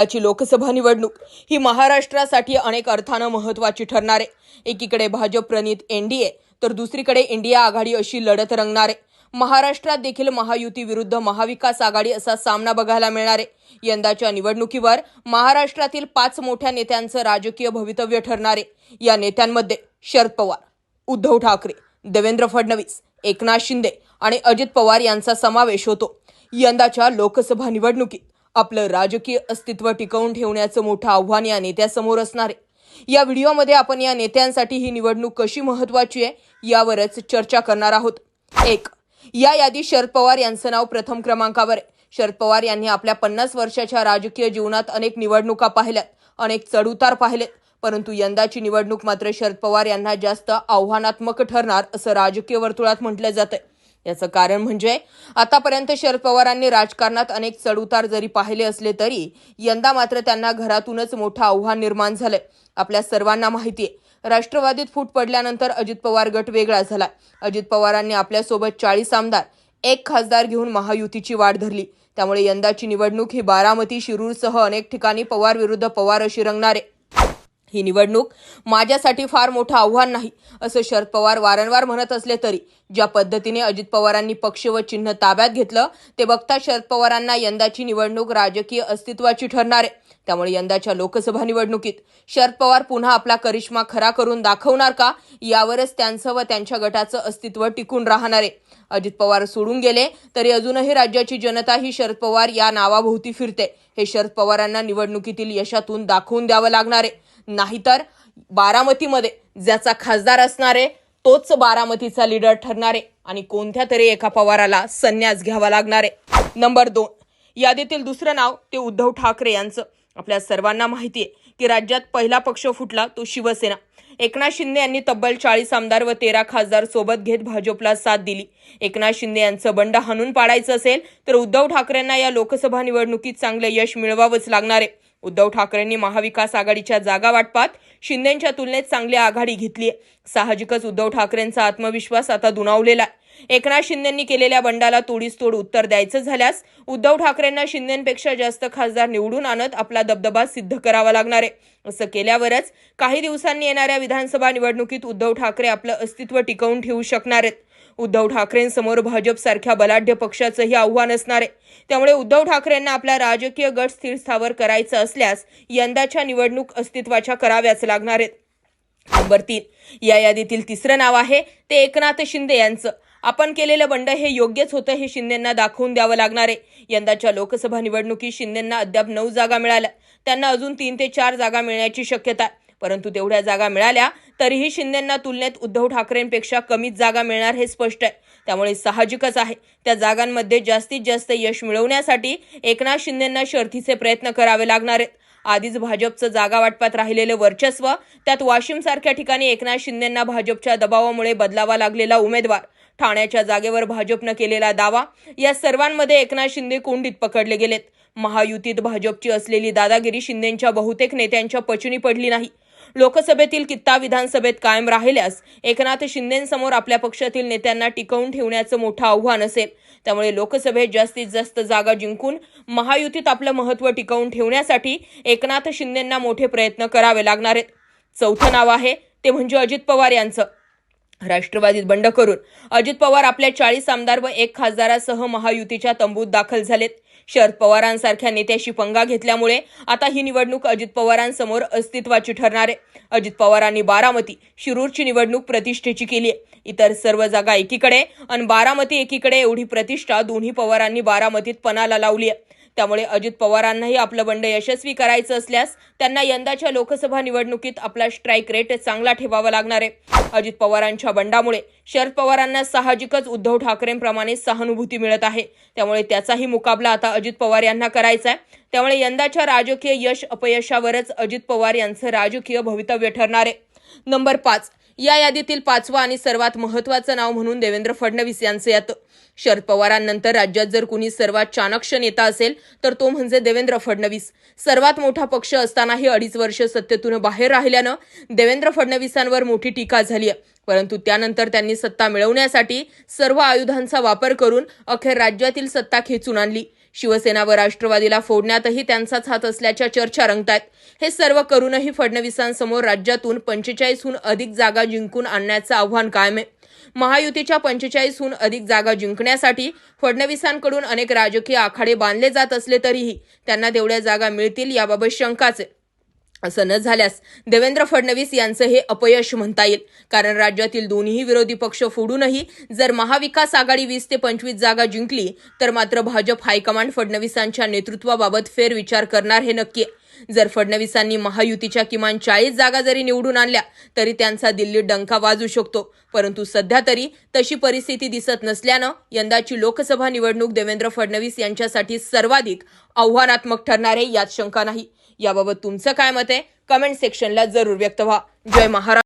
ची लोकसभा निवडणूक ही महाराष्ट्रासाठी अनेक अर्थानं महत्त्वाची ठरणार आहे। एकीकडे भाजप प्रणित एनडीए तर दुसरीकडे इंडिया आघाडी अशी लढत रंगणार आहे। महाराष्ट्रात देखील महायुती विरुद्ध महाविकास आघाडी असा सामना बघायला मिळणार आहे। यंदाच्या निवडणुकीवर महाराष्ट्रातील 5 मोठ्या नेत्यांचं राजकीय भवितव्य ठरणार आहे। या नेत्यांमध्ये शरद पवार, उद्धव ठाकरे, देवेंद्र फडणवीस, एकनाथ शिंदे आणि अजित पवार यांचा समावेश होतो। यंदाच्या लोकसभा निवडणुकीत आपलं राजकीय अस्तित्व टिकवून ठेवण्याचं मोठं आव्हान या नेत्यासमोर असणार आहे। या व्हिडिओमध्ये आपण या नेत्यांसाठी ही निवडणूक कशी महत्त्वाची आहे यावरच चर्चा करणार आहोत। 1. या यादीत शरद पवार यांचं नाव प्रथम क्रमांकावर आहे। शरद पवार यांनी आपल्या 50 वर्षाच्या राजकीय जीवनात अनेक निवडणुका पाहिल्यात, अनेक चढउतार पाहिलेत, परंतु यंदाची निवडणूक मात्र शरद पवार यांना जास्त आव्हानात्मक ठरणार असं राजकीय वर्तुळात म्हटलं जातंय। याचं कारण म्हणजे आतापर्यंत शरद पवारांनी राजकारणात अनेक चढउतार जरी पाहिले असले तरी यंदा मात्र त्यांना घरातूनच मोठं आव्हान निर्माण झालंय। आपल्या सर्वांना माहिती आहे, राष्ट्रवादीत फूट पडल्यानंतर अजित पवार गट वेगळा झाला। अजित पवारांनी आपल्यासोबत 40 आमदार, 1 खासदार घेऊन महायुतीची वाट धरली। त्यामुळे यंदाची निवडणूक ही बारामती, शिरूरसह अनेक ठिकाणी पवार विरुद्ध पवार अशी रंगणार आहे। ही निवडणूक माझ्यासाठी फार मोठं आव्हान नाही असं शरद पवार वारंवार म्हणत असले तरी ज्या पद्धतीने अजित पवारांनी पक्ष व चिन्ह ताब्यात घेतलं ते बघता शरद पवारांना यंदाची निवडणूक राजकीय अस्तित्वाची ठरणार आहे। त्यामुळे यंदाच्या लोकसभा निवडणुकीत शरद पवार पुन्हा आपला करिश्मा खरा करून दाखवणार का यावरच त्यांचं व त्यांच्या गटाचं अस्तित्व टिकून राहणार आहे। अजित पवार सोडून गेले तरी अजूनही राज्याची जनता ही शरद पवार या नावाभोवती फिरते। हे शरद पवारांना निवडणुकीतील यशातून दाखवून द्यावं लागणार आहे। नाहीतर बारामतीमध्ये ज्याचा खासदार असणार आहे तोच बारामतीचा लीडर ठरणार आहे आणि कोणत्या तरी एका पवाराला संन्यास घ्यावा लागणार आहे। नंबर 2. यादीतील दुसरं नाव ते उद्धव ठाकरे यांचं। आपल्या सर्वांना माहिती आहे की राज्यात पहिला पक्ष फुटला तो शिवसेना। एकनाथ शिंदे यांनी तब्बल 40 आमदार व 13 खासदार सोबत घेत भाजपला साथ दिली। एकनाथ शिंदे यांचं बंड हाणून पाडायचं असेल तर उद्धव ठाकरेंना या लोकसभा निवडणुकीत चांगले यश मिळवावंच लागणार आहे। उद्धव ठाकरेंनी महाविकास आघाडीच्या जागा वाटपात शिंदेंच्या तुलनेत चांगली आघाडी घेतली आहे। साहजिकच उद्धव ठाकरेंचा आत्मविश्वास आता दुणावलेला आहे। एकनाथ शिंदेंनी केलेल्या बंडाला तोडीस तोड उत्तर द्यायचं झाल्यास उद्धव ठाकरेंना शिंदेंपेक्षा जास्त खासदार निवडून आणत आपला दबदबा सिद्ध करावा लागणार आहे। असं केल्यावरच काही दिवसांनी येणाऱ्या विधानसभा निवडणुकीत उद्धव ठाकरे आपलं अस्तित्व टिकवून ठेवू शकणार आहेत। उद्धव ठाकरेंसमोर भाजपसारख्या बलाढ्य पक्षाचंही आव्हान असणार आहे। त्यामुळे उद्धव ठाकरेंना आपला राजकीय गट स्थिर स्थावर करायचं असल्यास यंदाच्या निवडणूक अस्तित्वाच्या कराव्याच लागणार आहेत। नंबर 3. या यादीतील तिसरं नाव आहे ते एकनाथ शिंदे यांचं। आपण केलेलं बंड हे योग्यच होतं हे शिंदेंना दाखवून द्यावं लागणार आहे। यंदाच्या लोकसभा निवडणुकीत शिंदेंना अद्याप 9 जागा मिळाल्या, त्यांना अजून 3 ते 4 जागा मिळण्याची शक्यता आहे। परंतु तेवढ्या जागा मिळाल्या तरीही शिंदेंना तुलनेत उद्धव ठाकरेंपेक्षा कमीच जागा मिळणार हे स्पष्ट आहे। त्यामुळे साहजिकच आहे त्या जागांमध्ये जास्तीत जास्त यश मिळवण्यासाठी एकनाथ शिंदेंना शर्थीचे प्रयत्न करावे लागणार आहेत। आधीच भाजपचं जागा वाटपात राहिलेलं वर्चस्व, त्यात वाशिमसारख्या ठिकाणी एकनाथ शिंदेंना भाजपच्या दबावामुळे बदलावा लागलेला उमेदवार, ठाण्याच्या जागेवर भाजपनं केलेला दावा, या सर्वांमध्ये एकनाथ शिंदे कोंडीत पकडले गेलेत। महायुतीत भाजपची असलेली दादागिरी शिंदेंच्या बहुतेक नेत्यांच्या पचनी पडली नाही। लोकसभेतील कित्ता विधानसभेत कायम राहिल्यास एकनाथ शिंदेंसमोर आपल्या पक्षातील नेत्यांना टिकवून ठेवण्याचं मोठं आव्हान असेल। त्यामुळे लोकसभेत जास्तीत जास्त जागा जिंकून महायुतीत आपलं महत्त्व टिकवून ठेवण्यासाठी एकनाथ शिंदेंना मोठे प्रयत्न करावे लागणार आहेत। 4थं नाव आहे ते म्हणजे अजित पवार यांचं। राष्ट्रवादीत बंड करून अजित पवार आपल्या 40 आमदार व 1 खासदारासह महायुतीच्या तंबूत दाखल झालेत। शरद पवारांसारख्या नेत्याशी पंगा घेतल्यामुळे आता ही निवडणूक अजित पवारांसमोर अस्तित्वाची ठरणार आहे। अजित पवारांनी बारामती, शिरूरची निवडणूक प्रतिष्ठेची केली आहे। इतर सर्व जागा एकीकडे आणि बारामती एकीकडे एवढी प्रतिष्ठा दोन्ही पवारांनी बारामतीत पणाला लावली आहे। त्यामुळे अजित पवारांनाही आपलं बंड यशस्वी करायचं असल्यास त्यांना यंदाच्या लोकसभा निवडणुकीत आपला स्ट्राईक रेट चांगला ठेवावा लागणार आहे। अजित पवारांच्या बंडामुळे शरद पवारांना साहजिकच उद्धव ठाकरेंप्रमाणे सहानुभूती मिळत आहे। त्यामुळे त्याचाही मुकाबला आता अजित पवार यांना करायचा आहे। त्यामुळे यंदाच्या राजकीय यश अपयशावरच अजित पवार यांचं राजकीय भवितव्य ठरणार आहे। नंबर 5. या यादीतील 5वं आणि सर्वात महत्त्वाचं नाव म्हणून देवेंद्र फडणवीस यांचं येतं। शरद पवारांनंतर राज्यात जर कुणी सर्वात चाणक्य नेता असेल तर तो म्हणजे देवेंद्र फडणवीस। सर्वात मोठा पक्ष असतानाही 2.5 वर्ष सत्तेतून बाहेर राहिल्यानं देवेंद्र फडणवीसांवर मोठी टीका झाली आहे। परंतु त्यानंतर त्यांनी सत्ता मिळवण्यासाठी सर्व आयुधांचा वापर करून अखेर राज्यातील सत्ता खेचून आणली। शिवसेना व राष्ट्रवादीला फोडण्यातही त्यांचाच हात असल्याच्या चर्चा रंगतायत. हे सर्व करूनही फडणवीसांसमोर राज्यातून 45हून अधिक जागा जिंकून आणण्याचं आव्हान कायम आहे. महायुतीच्या 45हून अधिक जागा जिंकण्यासाठी फडणवीसांकडून अनेक राजकीय आखाडे बांधले जात असले तरीही त्यांना तेवढ्या जागा मिळतील याबाबत शंकाच आहे. असं न झाल्यास देवेंद्र फडणवीस यांचं हे अपयश म्हणता येईल. कारण राज्यातील दोन्ही विरोधी पक्ष फोडूनही जर महाविकास आघाडी 20 ते 25 जागा जिंकली तर मात्र भाजप हायकमांड फडणवीसांच्या नेतृत्वाबाबत फेरविचार करणार हे नक्की आहे. जर फडणवीसांनी महायुतीच्या किमान 40 जागा जरी निवडून आणल्या तरी त्यांचा दिल्लीत डंका वाजू शकतो. परंतु सध्या तरी तशी परिस्थिती दिसत नसल्यानं यंदाची लोकसभा निवडणूक देवेंद्र फडणवीस यांच्यासाठी सर्वाधिक आव्हानात्मक ठरणार आहे यात शंका नाही. याबाबत तुमचं काय मत आहे? कमेंट सेक्शनला जरूर व्यक्त व्हा. जय महाराष्ट्र.